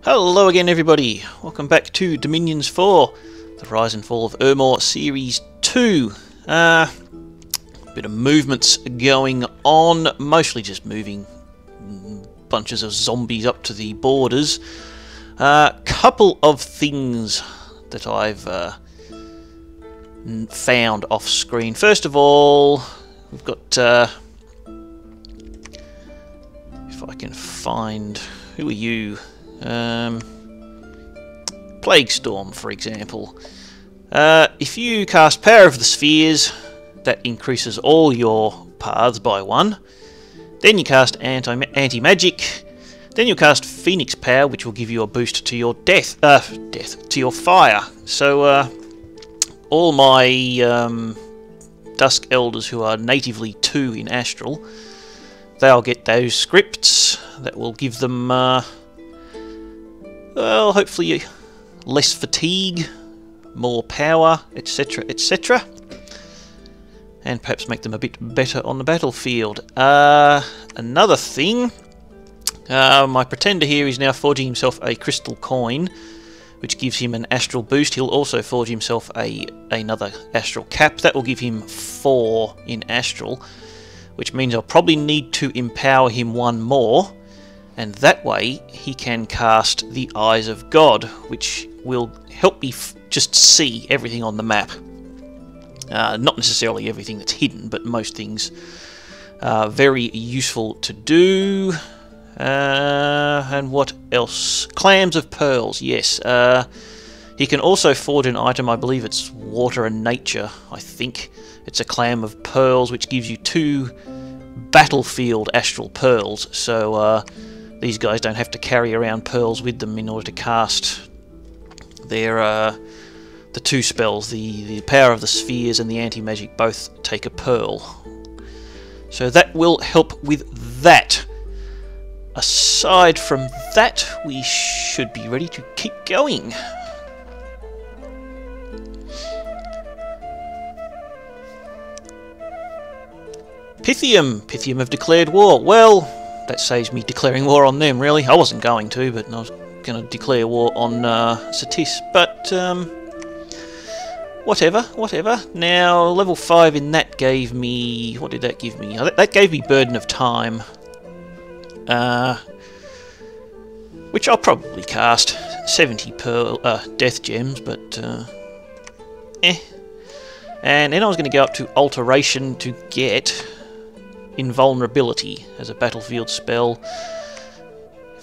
Hello again everybody, welcome back to Dominions 4, the Rise and Fall of Ermor Series 2. Bit of movements going on, mostly just moving bunches of zombies up to the borders. Couple of things that I've found off screen. First of all, we've got, if I can find, who are you? Plague Storm, for example. If you cast Power of the Spheres, that increases all your paths by 1. Then you cast Anti-Magic. Then you cast Phoenix Power, which will give you a boost to your to your fire. So all my Dusk Elders who are natively 2 in Astral, they'll get those scripts that will give them well, hopefully less fatigue, more power, etc, etc. And perhaps make them a bit better on the battlefield. Another thing, my Pretender here is now forging himself a crystal coin, which gives him an astral boost. He'll also forge himself another astral cap. That will give him 4 in astral, which means I'll probably need to empower him 1 more. And that way he can cast the Eyes of God, which will help me just see everything on the map. Not necessarily everything that's hidden, but most things are very useful to do. And what else? Clams of Pearls, yes. He can also forge an item, I believe it's Water and Nature, I think. It's a Clam of Pearls, which gives you 2 battlefield astral pearls, so these guys don't have to carry around pearls with them in order to cast their the 2 spells. The Power of the Spheres and the Anti-Magic both take a pearl. So that will help with that. Aside from that, we should be ready to keep going. Pythium have declared war. Well, that saves me declaring war on them, really. I wasn't going to, but I was going to declare war on Satis. But, whatever. Now, level 5 in that gave me... What did that give me? That gave me Burden of Time. Which I'll probably cast. 70 Death Gems, but... And then I was going to go up to Alteration to get Invulnerability as a battlefield spell.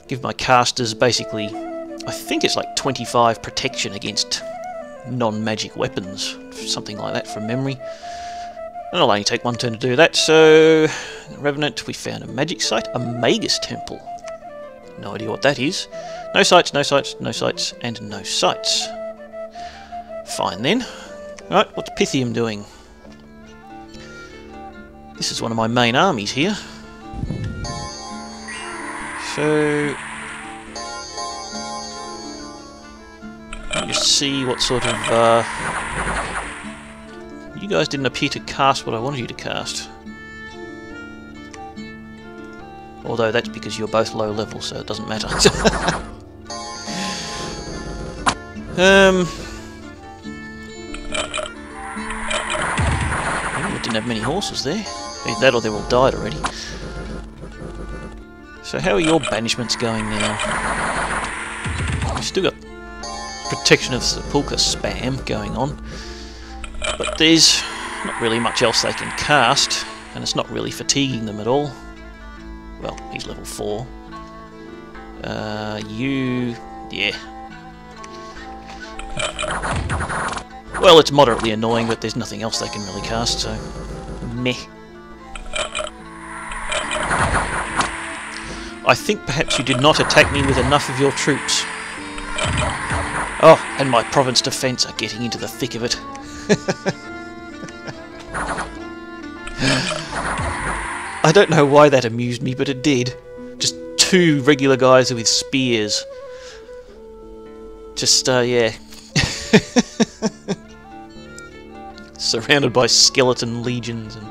Give my casters basically, I think it's like 25 protection against non-magic weapons, something like that from memory. And I'll only take 1 turn to do that. So, Revenant, we found a magic site, a Magus Temple. No idea what that is. No sites, no sites, no sites, and no sites. Fine then. Right, what's Pythium doing? This is one of my main armies here. So, let me just see what sort of... you guys didn't appear to cast what I wanted you to cast. Although that's because you're both low level, so it doesn't matter. Didn't have many horses there. Either that or they're all died already. So how are your banishments going now? We've still got Protection of Sepulchre spam going on. But there's not really much else they can cast, and it's not really fatiguing them at all. Well, he's level 4. Yeah. Well, it's moderately annoying, but there's nothing else they can really cast, so... meh. I think perhaps you did not attack me with enough of your troops. Oh, and my province defence are getting into the thick of it. I don't know why that amused me, but it did. Just 2 regular guys with spears. Just, yeah. Surrounded by skeleton legions and...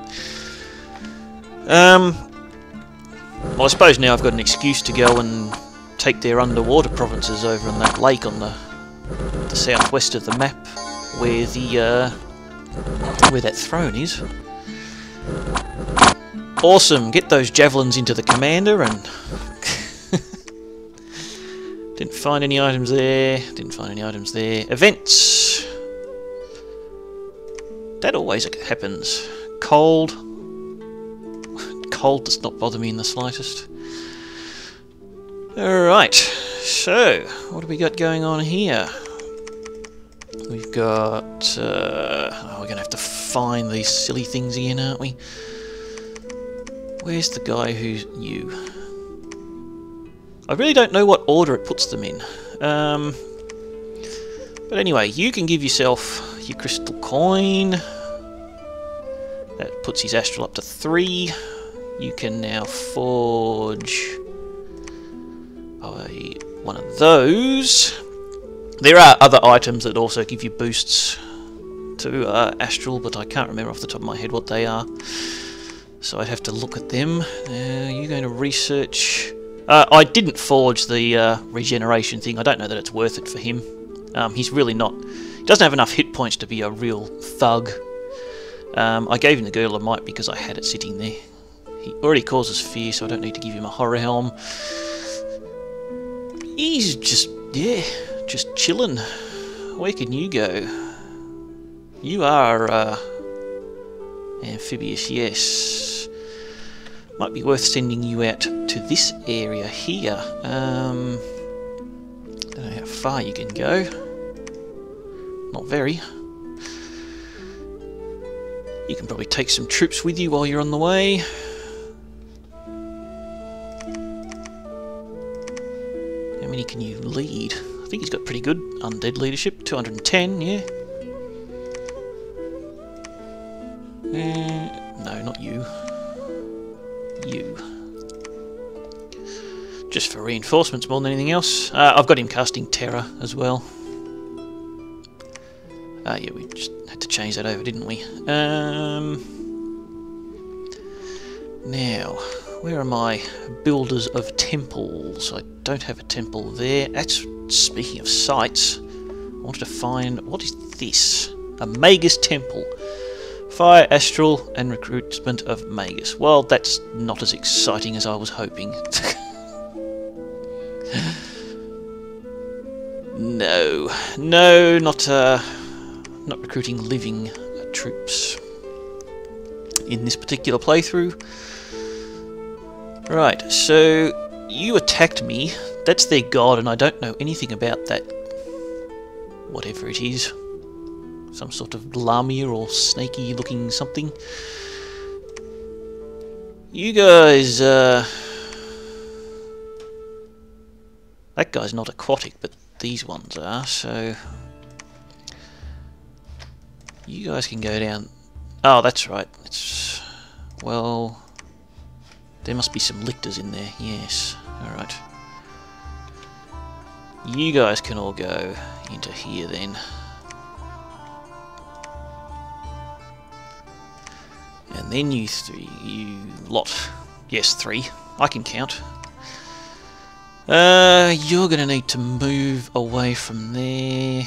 well, I suppose now I've got an excuse to go and take their underwater provinces over on that lake on the southwest of the map, where the where that throne is. Awesome! Get those javelins into the commander, and didn't find any items there. Didn't find any items there. Events. That always happens. Cold. Cold does not bother me in the slightest. Alright, so what do we got going on here? We've got... oh, we're going to have to find these silly things again, aren't we? Where's the guy who's you? I really don't know what order it puts them in. But anyway, you can give yourself your crystal coin. That puts his astral up to 3. You can now forge one of those. There are other items that also give you boosts to astral, but I can't remember off the top of my head what they are. So I'd have to look at them. You're going to research... I didn't forge the regeneration thing. I don't know that it's worth it for him. He's really not... He doesn't have enough hit points to be a real thug. I gave him the Girdle of Might because I had it sitting there. He already causes fear, so I don't need to give him a horror helm. He's just, yeah, just chilling. Where can you go? You are amphibious, yes. Might be worth sending you out to this area here. Don't know how far you can go. Not very. You can probably take some troops with you while you're on the way. How many can you lead? I think he's got pretty good undead leadership. 210, yeah. No, not you. You. Just for reinforcements more than anything else. I've got him casting Terror as well. Yeah, we just had to change that over, didn't we? Now, where are my builders of temples? I don't have a temple there. That's, speaking of sites, I wanted to find... What is this? A Magus temple. Fire, astral, and recruitment of Magus. Well, that's not as exciting as I was hoping. No, not recruiting living troops in this particular playthrough. Right, so you attacked me. That's their god, and I don't know anything about that. Whatever it is. Some sort of lamia or snaky looking something. You guys, that guy's not aquatic, but these ones are, so... You guys can go down... Oh, that's right. It's... Well... There must be some lictors in there, yes. Alright. You guys can all go into here then. And then you three, you lot. Yes, 3. I can count. You're gonna need to move away from there.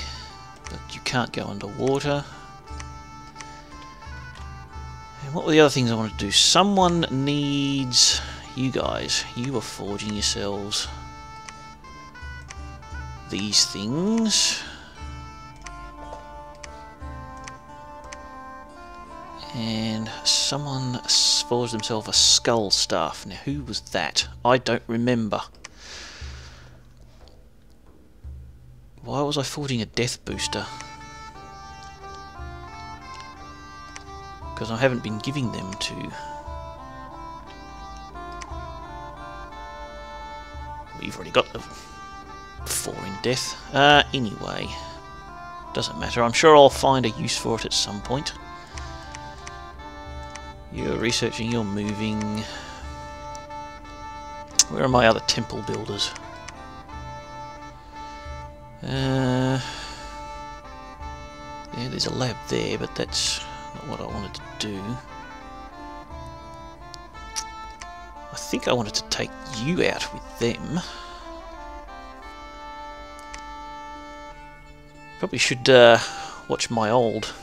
But you can't go underwater. And what were the other things I wanted to do? Someone needs... You guys. You are forging yourselves these things. And someone forged themselves a skull staff. Now, who was that? I don't remember. Why was I forging a death booster? Because I haven't been giving them to... We've already got the 4 in death. Anyway, doesn't matter. I'm sure I'll find a use for it at some point. You're researching, you're moving. Where are my other temple builders? Yeah, there's a lab there, but that's not what I wanted to do. I think I wanted to take you out with them. Probably should watch my old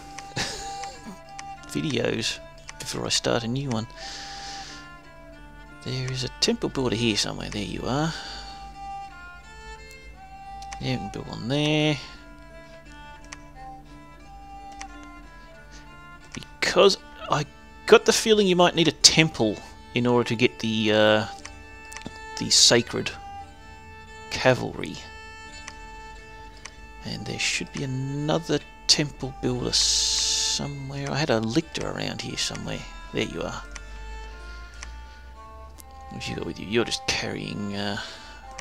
videos before I start a new one. There is a temple builder here somewhere. There you are. Yeah, we can build one there. Because I got the feeling you might need a temple in order to get the sacred cavalry. And there should be another temple builder somewhere. I had a lictor around here somewhere. There you are. What you got with you? You're just carrying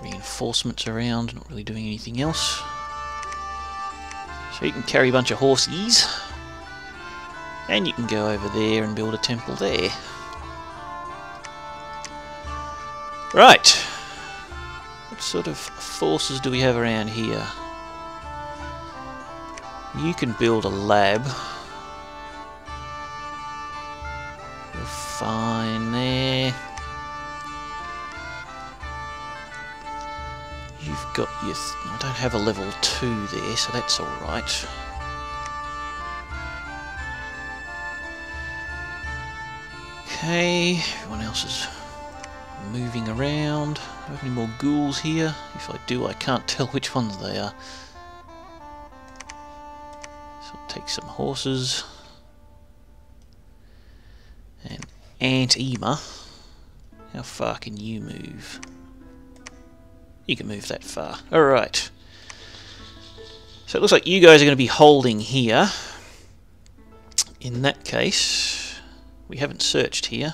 reinforcements around, not really doing anything else. So you can carry a bunch of horses. And you can go over there and build a temple there. Right. What sort of forces do we have around here? You can build a lab. You're fine there. You've got your... I don't have a level 2 there, so that's alright. Okay, everyone else is moving around. Do I have any more ghouls here? If I do, I can't tell which ones they are. So I'll take some horses. And Aunt Ema. How far can you move? You can move that far. Alright. So it looks like you guys are going to be holding here. In that case, we haven't searched here.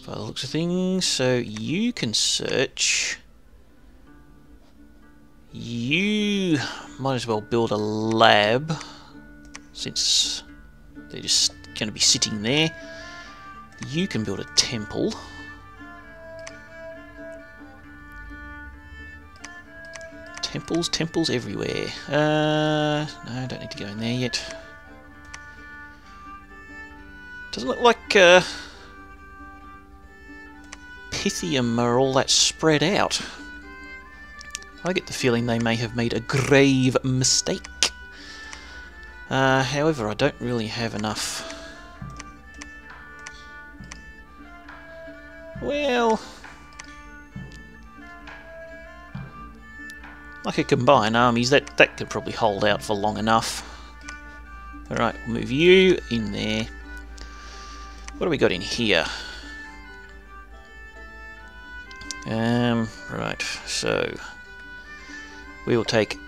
By the looks of things, so you can search. You might as well build a lab, since they're just going to be sitting there. You can build a temple. Temples everywhere. No, I don't need to go in there yet. Doesn't look like Pythium are all that spread out. I get the feeling they may have made a grave mistake. However, I don't really have enough. Well, like a combined armies, that could probably hold out for long enough. Alright, we'll move you in there. What do we got in here? Right, so we will take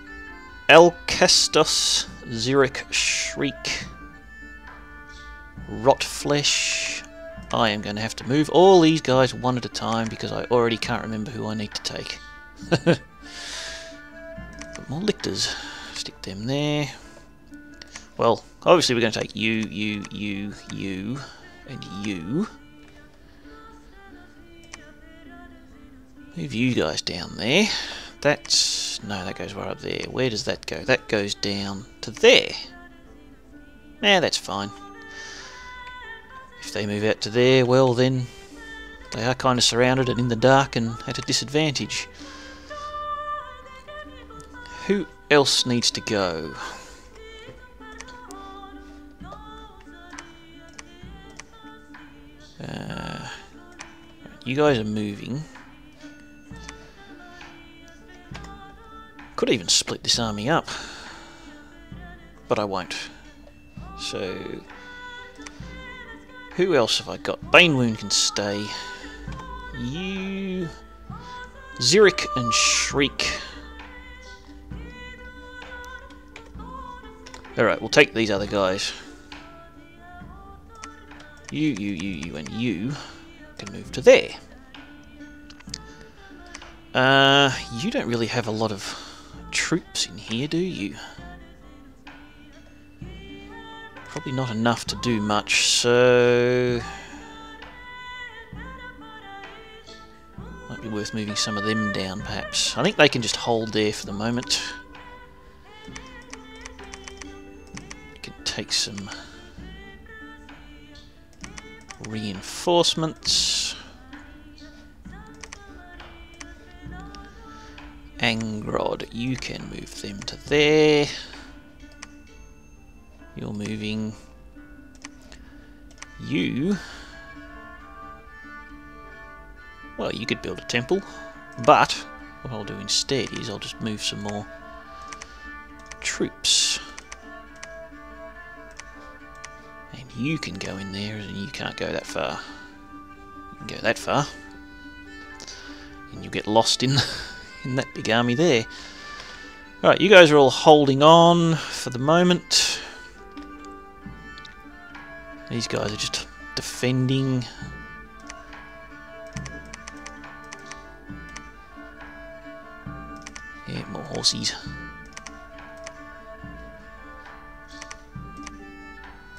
Alcestos, Zurich, Shriek, Rotflesh. I am going to have to move all these guys one at a time because I already can't remember who I need to take. But more lictors. Stick them there. Well, obviously we're going to take you, and you. Move you guys down there. That's... no, that goes right up there. Where does that go? That goes down to there. Nah, that's fine. If they move out to there, well then, they are kind of surrounded and in the dark and at a disadvantage. Who else needs to go? You guys are moving. Could even split this army up, but I won't. So, who else have I got? Bane Wound can stay. You, Zurich and Shriek. Alright, we'll take these other guys. You, and you can move to there. You don't really have a lot of troops in here, do you? Probably not enough to do much, so... might be worth moving some of them down, perhaps. I think they can just hold there for the moment. You can take some reinforcements. Angrod, you can move them to there. You're moving. You... Well, you could build a temple, but what I'll do instead is I'll just move some more troops. And you can go in there, and you can't go that far. You can go that far, and you get lost in in that big army there. Right, you guys are all holding on for the moment. These guys are just defending. Yeah, more horsies.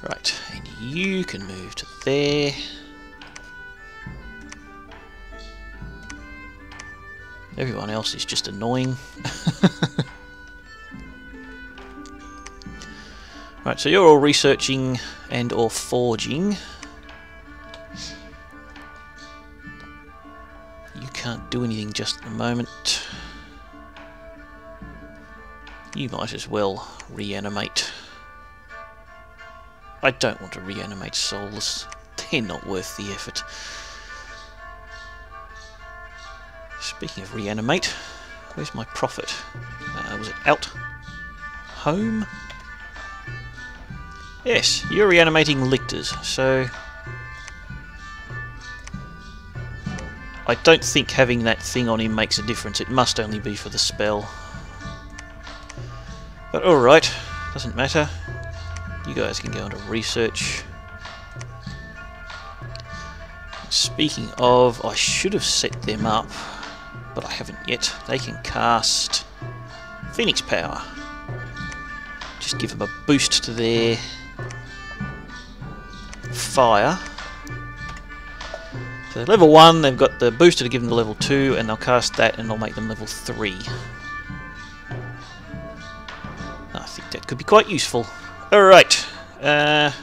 Right, and you can move to there. Everyone else is just annoying. Right, so you're all researching and or forging. You can't do anything just at the moment. You might as well reanimate. I don't want to reanimate souls. They're not worth the effort. Speaking of reanimate, where's my prophet? Was it out? Home? Yes, you're reanimating lictors, so... I don't think having that thing on him makes a difference. It must only be for the spell. But alright, doesn't matter. You guys can go into research. Speaking of, I should have set them up, but I haven't yet. They can cast Phoenix Power. Just give them a boost to their fire. So level 1, they've got the booster to give them to level 2, and they'll cast that and they'll make them level 3. I think that could be quite useful. Alright. Don't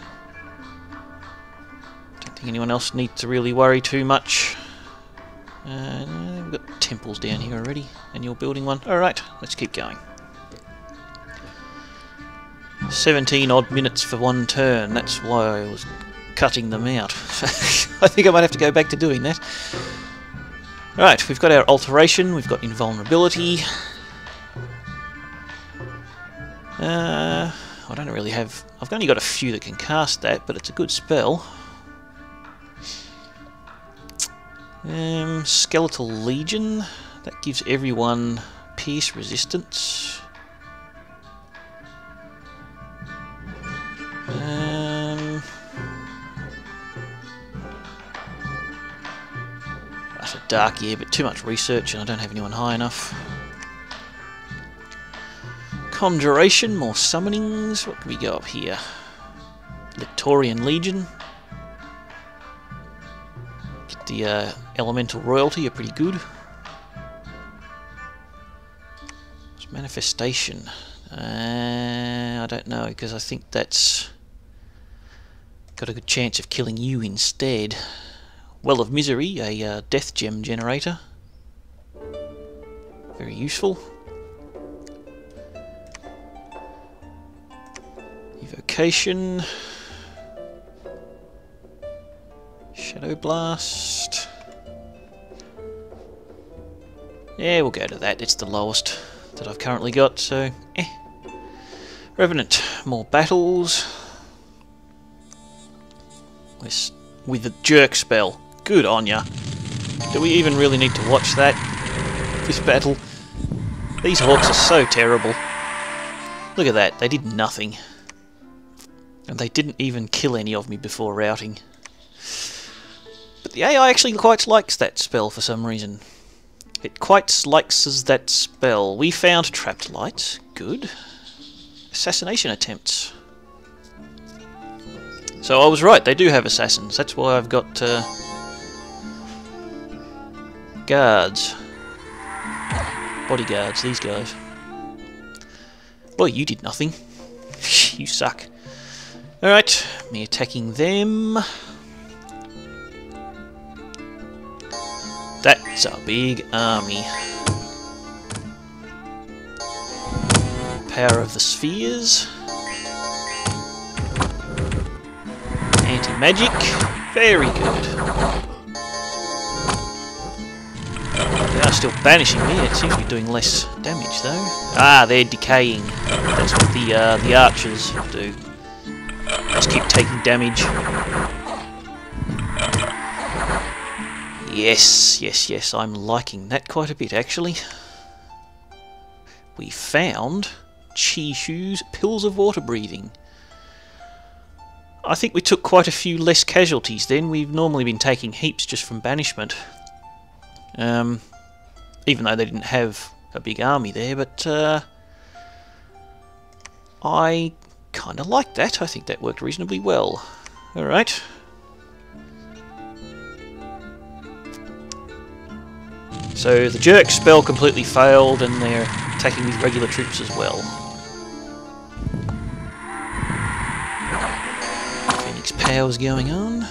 think anyone else needs to really worry too much. We've got temples down here already, and you're building one. Alright, let's keep going. 17 odd minutes for one turn, that's why I was cutting them out. I think I might have to go back to doing that. Right, we've got our alteration, we've got invulnerability. I don't really have... I've only got a few that can cast that, but it's a good spell. Skeletal Legion, that gives everyone pierce resistance. That's a dark year, but too much research and I don't have anyone high enough. Conjuration, more summonings. What can we go up here? Lictorian Legion. Get the elemental royalty are pretty good. What's manifestation? I don't know, because I think that's got a good chance of killing you instead. Well of Misery, a death gem generator. Very useful. Evocation. Shadow Blast. Yeah, we'll go to that. It's the lowest that I've currently got, so Revenant. More battles. With the jerk spell. Good on ya. Do we even really need to watch that? This battle. These hawks are so terrible. Look at that. They did nothing. And they didn't even kill any of me before routing. But the AI actually quite likes that spell for some reason. It quite likes that spell. We found trapped lights. Good. Assassination attempts. So I was right, they do have assassins. That's why I've got guards. Bodyguards, these guys. Well, you did nothing. You suck. Alright, me attacking them. That's a big army. power of the spheres. Anti-magic. Very good. They are still banishing me. It seems to be doing less damage though. Ah, they're decaying. That's what the archers do. Just keep taking damage. Yes, yes, yes. I'm liking that quite a bit actually. We found Chishu's pills of water breathing. I think we took quite a few less casualties then. We've normally been taking heaps just from banishment. Even though they didn't have a big army there, but I kind of like that. I think that worked reasonably well. Alright. So the jerk spell completely failed and they're attacking with regular troops as well. Phoenix Power's going on.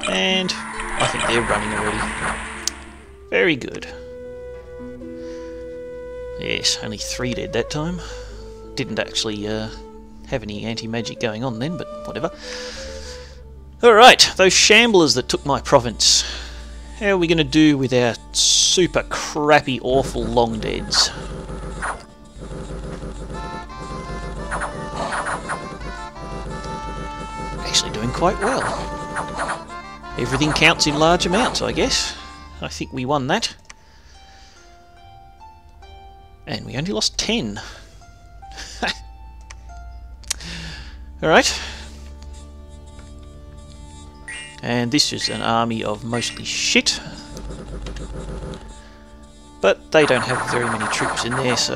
And I think they're running already. Very good. Yes, only 3 dead that time. Didn't actually have any anti-magic going on then, but whatever. Alright, those shamblers that took my province. How are we going to do with our super crappy, awful long deads? Actually doing quite well. Everything counts in large amounts, I guess. I think we won that. And we only lost 10. Alright. And this is an army of mostly shit. But they don't have very many troops in there, so...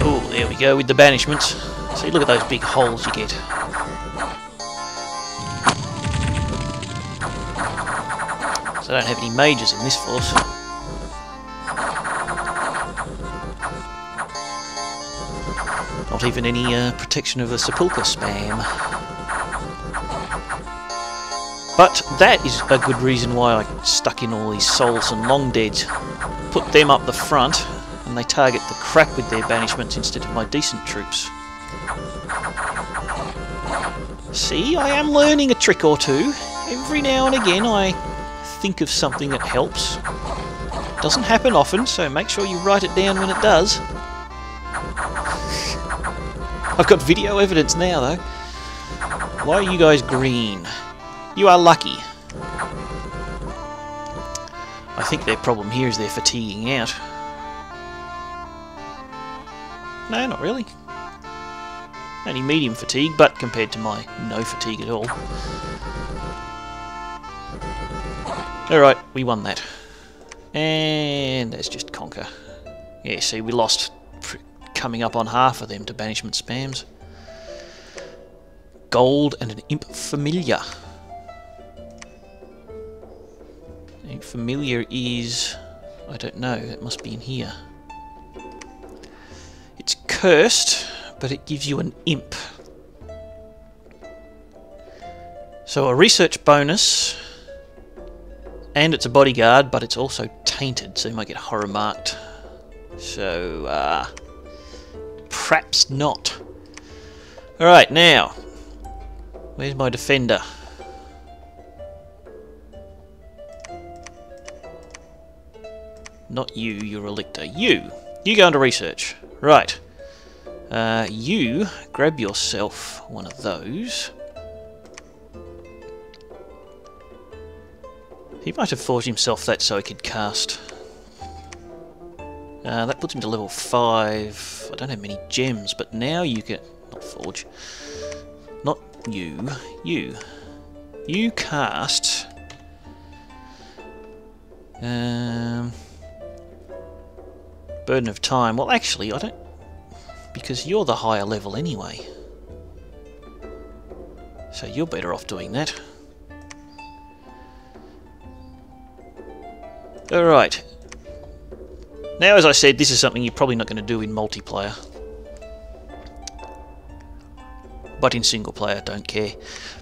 Oh, there we go with the banishments. See, look at those big holes you get. So I don't have any mages in this force. Not even any protection of the sepulchre spam. But that is a good reason why I stuck in all these souls and long deads. Put them up the front, and they target the crap with their banishments instead of my decent troops. See, I am learning a trick or two. Every now and again I think of something that helps. Doesn't happen often, so make sure you write it down when it does. I've got video evidence now, though. Why are you guys green? You are lucky. I think their problem here is they're fatiguing out. No, not really. Only medium fatigue, but compared to my no fatigue at all. Alright, we won that. And let's just conquer. Yeah, see, we lost coming up on half of them to banishment spams. Gold and an imp familiar. Imp familiar is... I don't know, it must be in here. It's cursed, but it gives you an imp. So a research bonus, and it's a bodyguard, but it's also tainted, so you might get horror marked. So, perhaps not. Alright, now, where's my defender? Not you, you're a lictor. You go into research. Right. You grab yourself one of those. He might have forged himself that so he could cast. That puts him to level 5. I don't have many gems, but now you can... Not forge. Not you. You. You cast... Burden of Time. Well, actually, I don't... Because you're the higher level anyway. So you're better off doing that. Alright. Now, as I said, this is something you're probably not going to do in multiplayer. but in single player, don't care.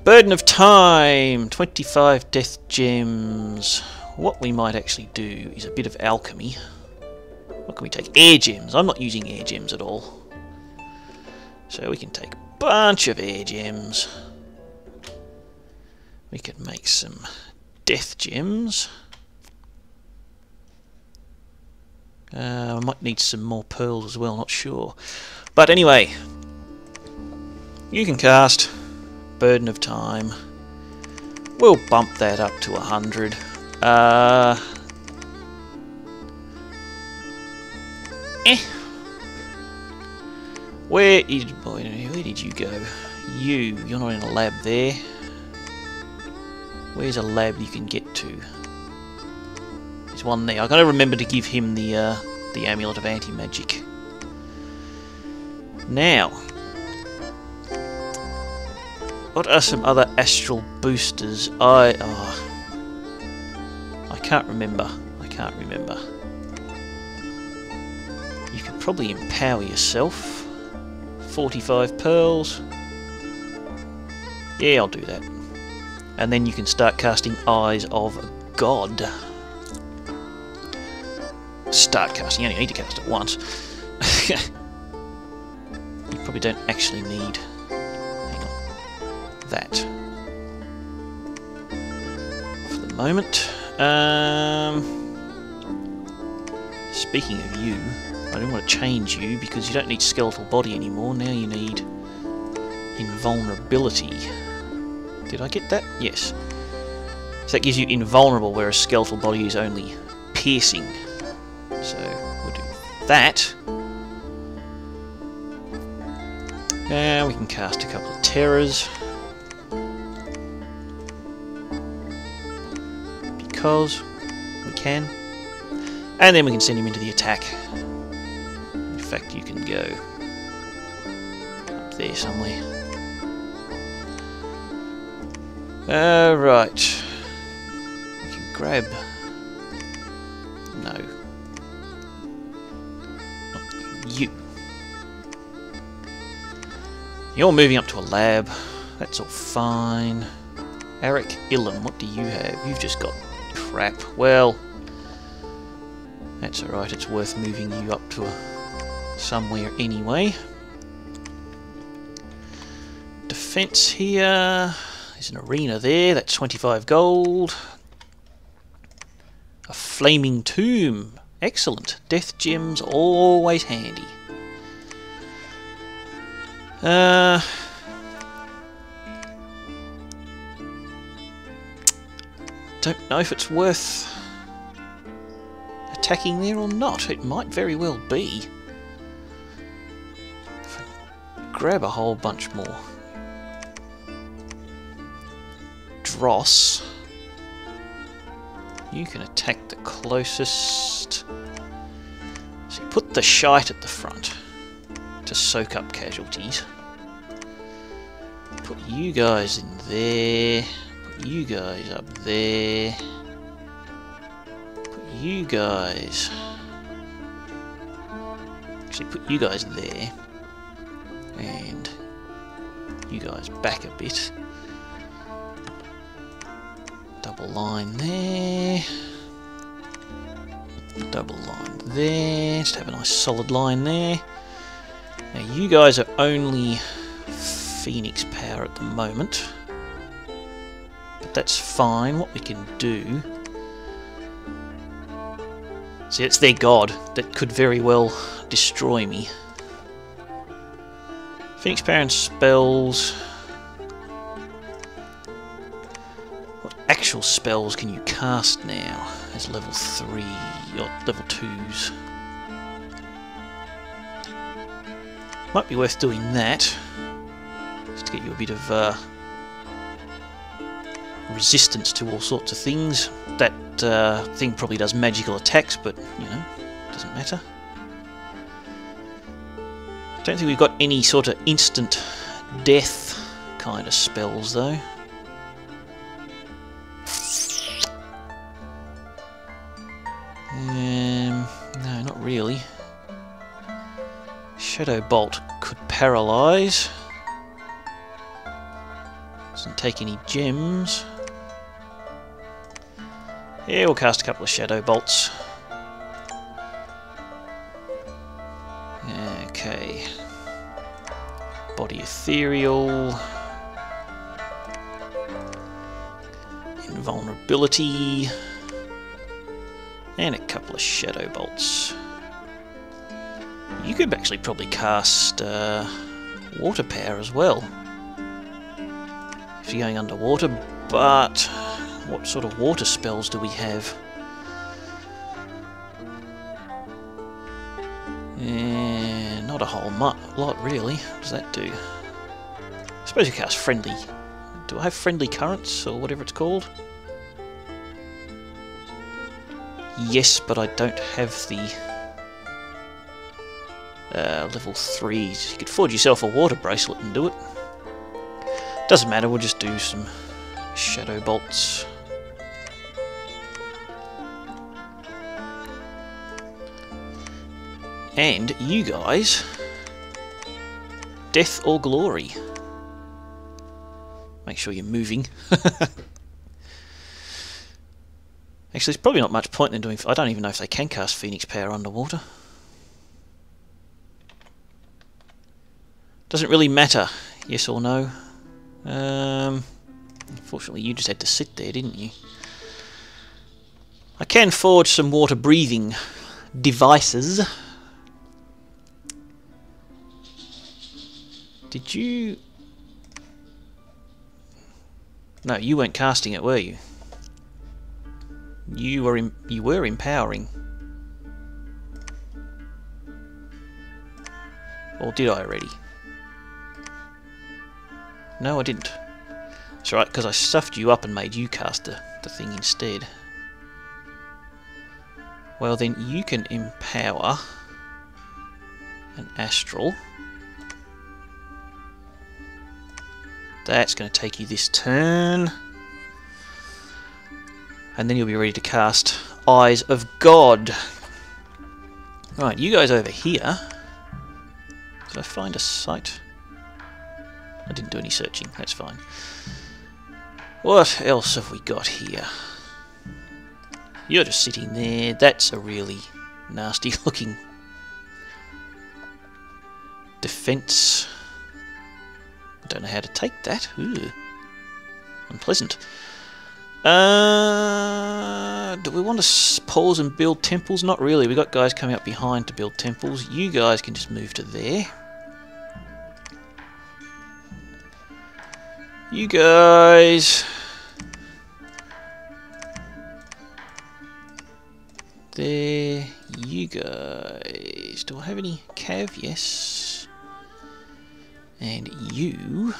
Burden of Time, 25 death gems. What we might actually do is a bit of alchemy. What can we take? Air gems. I'm not using air gems at all. So we can take a bunch of air gems. We could make some death gems. I might need some more pearls as well, not sure. But anyway, you can cast Burden of Time. We'll bump that up to 100. Where did you go? You're not in a lab there. Where's a lab you can get to? There's one there. I've got to remember to give him the Amulet of Anti-Magic. Now, what are some other astral boosters? I can't remember. You could probably empower yourself. 45 pearls. Yeah, I'll do that. And then you can start casting Eyes of God. Start casting. You only need to cast it once. You probably don't actually need... Hang on. That. For the moment. Speaking of you, I don't want to change you because you don't need skeletal body anymore. Now you need invulnerability. Did I get that? Yes. So that gives you invulnerable, whereas skeletal body is only piercing. So we'll do that. Now we can cast a couple of terrors. Because we can. And then we can send him into the attack. In fact, you can go up there somewhere. Right. We can grab... No. Not you. You're moving up to a lab. That's all fine. Eric Ilum, what do you have? You've just got crap. Well, that's alright. It's worth moving you up to somewhere anyway. Defense here. There's an arena there, that's 25 gold. A flaming tomb. Excellent. Death gems, always handy. Don't know if it's worth attacking there or not. It might very well be. If I grab a whole bunch more. Dross, you can attack the closest. So you put the shite at the front to soak up casualties. Put you guys in there. Put you guys up there. Put you guys... Actually, put you guys there. And you guys back a bit. Double line there. Double line there. Just have a nice solid line there. Now you guys are only Phoenix power at the moment. But that's fine. What we can do... See, it's their god that could very well destroy me. Phoenix power and spells... Actual spells can you cast now as level 3 or level 2s? Might be worth doing that just to get you a bit of resistance to all sorts of things. That thing probably does magical attacks, but you know, doesn't matter. Don't think we've got any sort of instant death kind of spells though. No, not really. Shadow Bolt could paralyze. Doesn't take any gems. Yeah, we'll cast a couple of shadow bolts. Okay. Body ethereal. Invulnerability. And a couple of shadow bolts. You could actually probably cast water power as well. If you're going underwater, but what sort of water spells do we have? Not a whole lot really. What does that do? I suppose you cast friendly. Do I have friendly currents or whatever it's called? Yes, but I don't have the level 3s. You could forge yourself a water bracelet and do it. Doesn't matter, we'll just do some shadow bolts. And you guys, death or glory. Make sure you're moving. Actually, there's probably not much point in doing... I don't even know if they can cast Phoenix Power underwater. Doesn't really matter, yes or no. Unfortunately, you just had to sit there, didn't you? I can forge some water-breathing devices. Did you... No, you weren't casting it, were you? You were empowering. Or did I already? No, I didn't. That's right, because I stuffed you up and made you cast the thing instead. Well then, you can empower an astral. That's going to take you this turn. And then you'll be ready to cast Eyes of God. Right, you guys over here. Did I find a site? I didn't do any searching, that's fine. What else have we got here? You're just sitting there. That's a really nasty looking defense. I don't know how to take that. Ooh. Unpleasant. Do we want to pause and build temples? Not really. We've got guys coming up behind to build temples. You guys can just move to there. You guys... There. You guys... Do I have any cav? Yes. And you...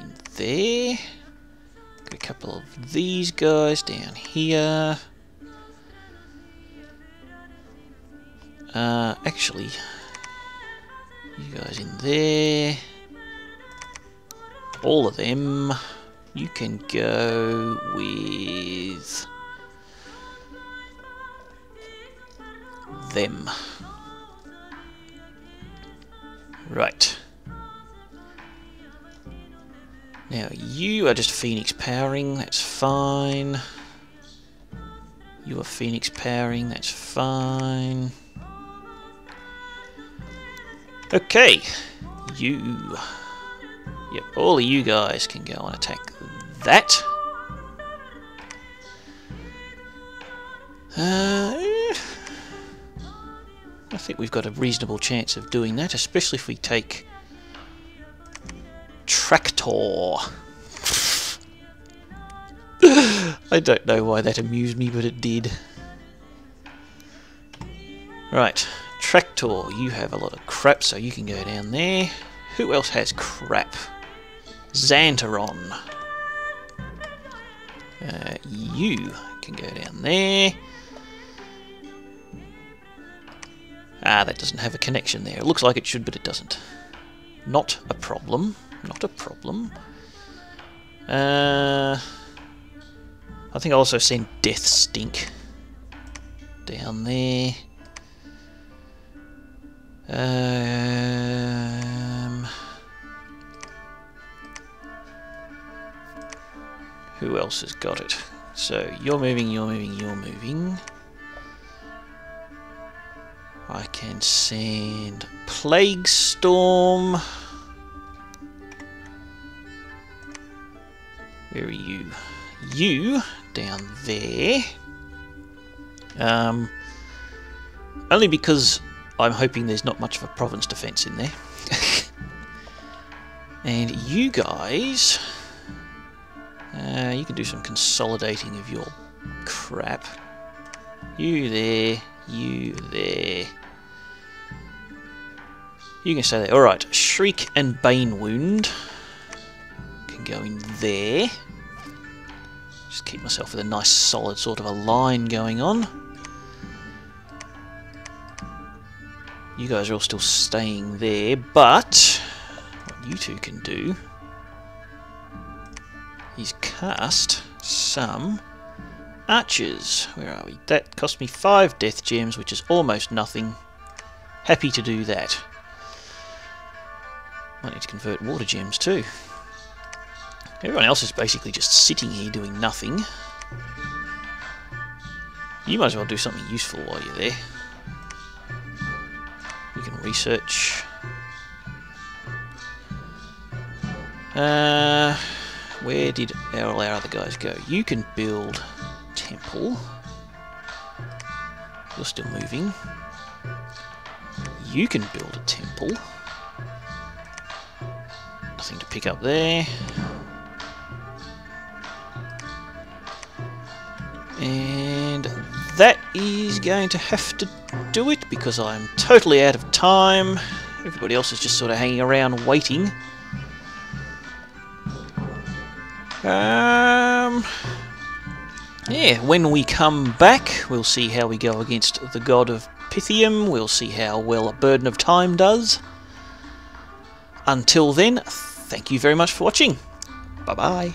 in there. Got a couple of these guys down here. Actually... You guys in there. All of them. You can go with them. Right. Now you are just Phoenix powering, that's fine. You are Phoenix powering, that's fine. Okay. You... Yep, all of you guys can go and attack that. I think we've got a reasonable chance of doing that, especially if we take Tractor. I don't know why that amused me, but it did. Right, Tractor, you have a lot of crap, so you can go down there. Who else has crap? Xantaron. You can go down there. Ah, that doesn't have a connection there. It looks like it should, but it doesn't. Not a problem. Not a problem. I think I'll also send Death Stink down there. Who else has got it? So, you're moving, you're moving, you're moving. I can send Plague Storm. Where are you? You, down there. Only because I'm hoping there's not much of a province defence in there. And you guys... you can do some consolidating of your crap. You there, you there. You can stay there. Alright, Shriek and Bane Wound can go in there. Just keep myself with a nice solid sort of a line going on. You guys are all still staying there, but what you two can do is cast some archers. Where are we? That cost me 5 death gems, which is almost nothing. Happy to do that. Might need to convert water gems too. Everyone else is basically just sitting here doing nothing. You might as well do something useful while you're there. We can research. Where did all our other guys go? You can build temple. You're still moving. You can build a temple. Nothing to pick up there. And that is going to have to do it because I'm totally out of time. Everybody else is just sort of hanging around waiting. Yeah, when we come back, we'll see how we go against the god of Pythium. We'll see how well a Burden of Time does. Until then, thank you very much for watching. Bye-bye.